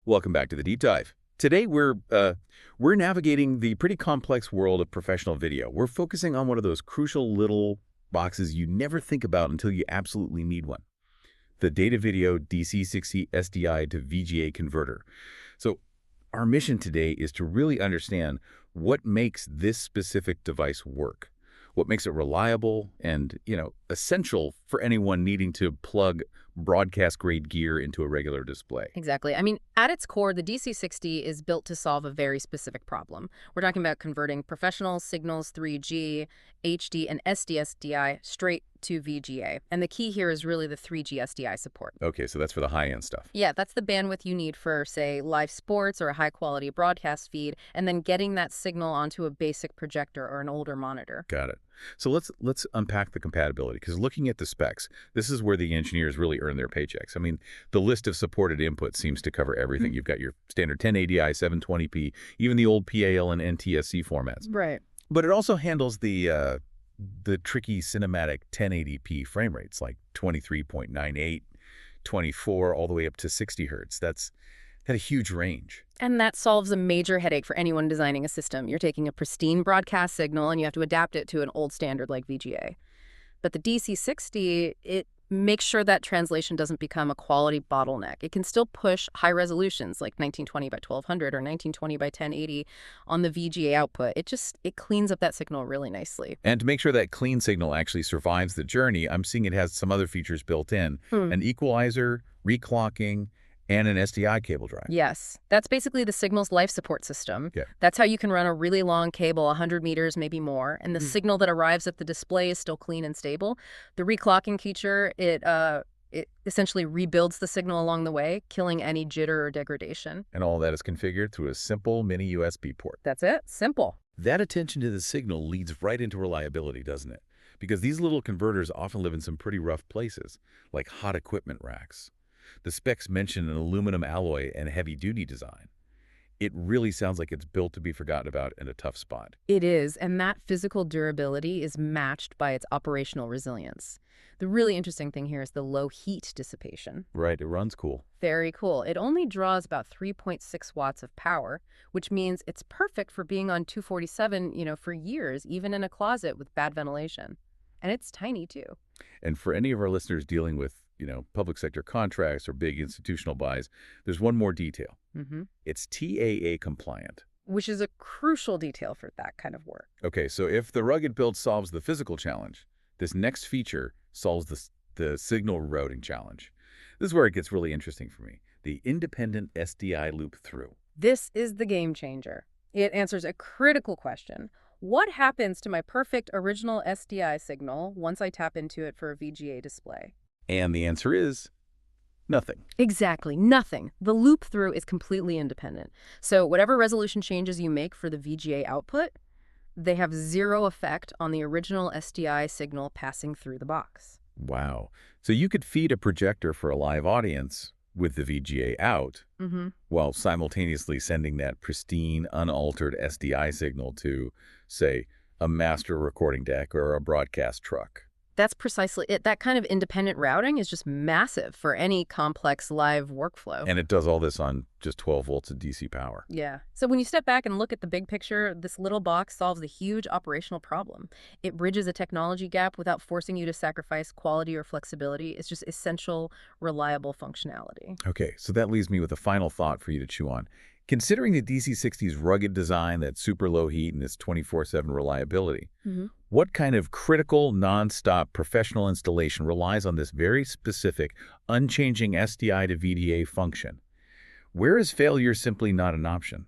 Welcome back to the Deep Dive. Today we're navigating the pretty complex world of professional video. We're focusing on one of those crucial little boxes you never think about until you absolutely need one. The Datavideo DAC-60 SDI to VGA converter. So our mission today is to really understand what makes this specific device work, what makes it reliable and, essential for anyone needing to plug broadcast-grade gear into a regular display. Exactly. I mean, at its core, the DC60 is built to solve a very specific problem. We're talking about converting professional signals 3G, HD, and SD SDI straight to VGA. And the key here is really the 3G SDI support. Okay, so that's for the high-end stuff. Yeah, that's the bandwidth you need for, say, live sports or a high-quality broadcast feed, and then getting that signal onto a basic projector or an older monitor. Got it. So let's unpack the compatibility, because looking at the specs, this is where the engineers really earn their paychecks. I mean, the list of supported inputs seems to cover everything. You've got your standard 1080i, 720p, even the old PAL and NTSC formats. Right. But it also handles the tricky cinematic 1080p frame rates, like 23.98, 24, all the way up to 60 hertz. That's a huge range. And that solves a major headache for anyone designing a system. You're taking a pristine broadcast signal and you have to adapt it to an old standard like VGA. But the DC60, it makes sure that translation doesn't become a quality bottleneck. It can still push high resolutions like 1920 by 1200 or 1920 by 1080 on the VGA output. It cleans up that signal really nicely. And to make sure that clean signal actually survives the journey, I'm seeing it has some other features built in. An equalizer, reclocking, and an SDI cable drive. Yes. That's basically the signal's life support system. Yeah. That's how you can run a really long cable, 100 meters, maybe more, and the signal that arrives at the display is still clean and stable. The reclocking feature, it essentially rebuilds the signal along the way, killing any jitter or degradation. And all that is configured through a simple mini USB port. That's it. Simple. That attention to the signal leads right into reliability, doesn't it? Because these little converters often live in some pretty rough places, like hot equipment racks. The specs mention an aluminum alloy and heavy-duty design. It really sounds like it's built to be forgotten about in a tough spot. It is, and that physical durability is matched by its operational resilience. The really interesting thing here is the low heat dissipation. Right, it runs cool. Very cool. It only draws about 3.6 watts of power, which means it's perfect for being on 247, for years, even in a closet with bad ventilation. And it's tiny, too. And for any of our listeners dealing with public sector contracts or big institutional buys, there's one more detail. It's TAA compliant. Which is a crucial detail for that kind of work. Okay, so if the rugged build solves the physical challenge, this next feature solves the signal routing challenge. This is where it gets really interesting for me. The independent SDI loop through. This is the game changer. It answers a critical question. What happens to my perfect original SDI signal once I tap into it for a VGA display? And the answer is nothing. Exactly, nothing. The loop-through is completely independent. So whatever resolution changes you make for the VGA output, they have zero effect on the original SDI signal passing through the box. Wow. So you could feed a projector for a live audience with the VGA out while simultaneously sending that pristine, unaltered SDI signal to, say, a master recording deck or a broadcast truck. That's precisely it. That kind of independent routing is just massive for any complex live workflow. And it does all this on just 12 volts of DC power. Yeah. So when you step back and look at the big picture, this little box solves a huge operational problem. It bridges a technology gap without forcing you to sacrifice quality or flexibility. It's just essential, reliable functionality. Okay, so that leaves me with a final thought for you to chew on. Considering the DC60's rugged design, that super low heat, and its 24/7 reliability, what kind of critical, non-stop professional installation relies on this very specific, unchanging SDI to VDA function? Where is failure simply not an option?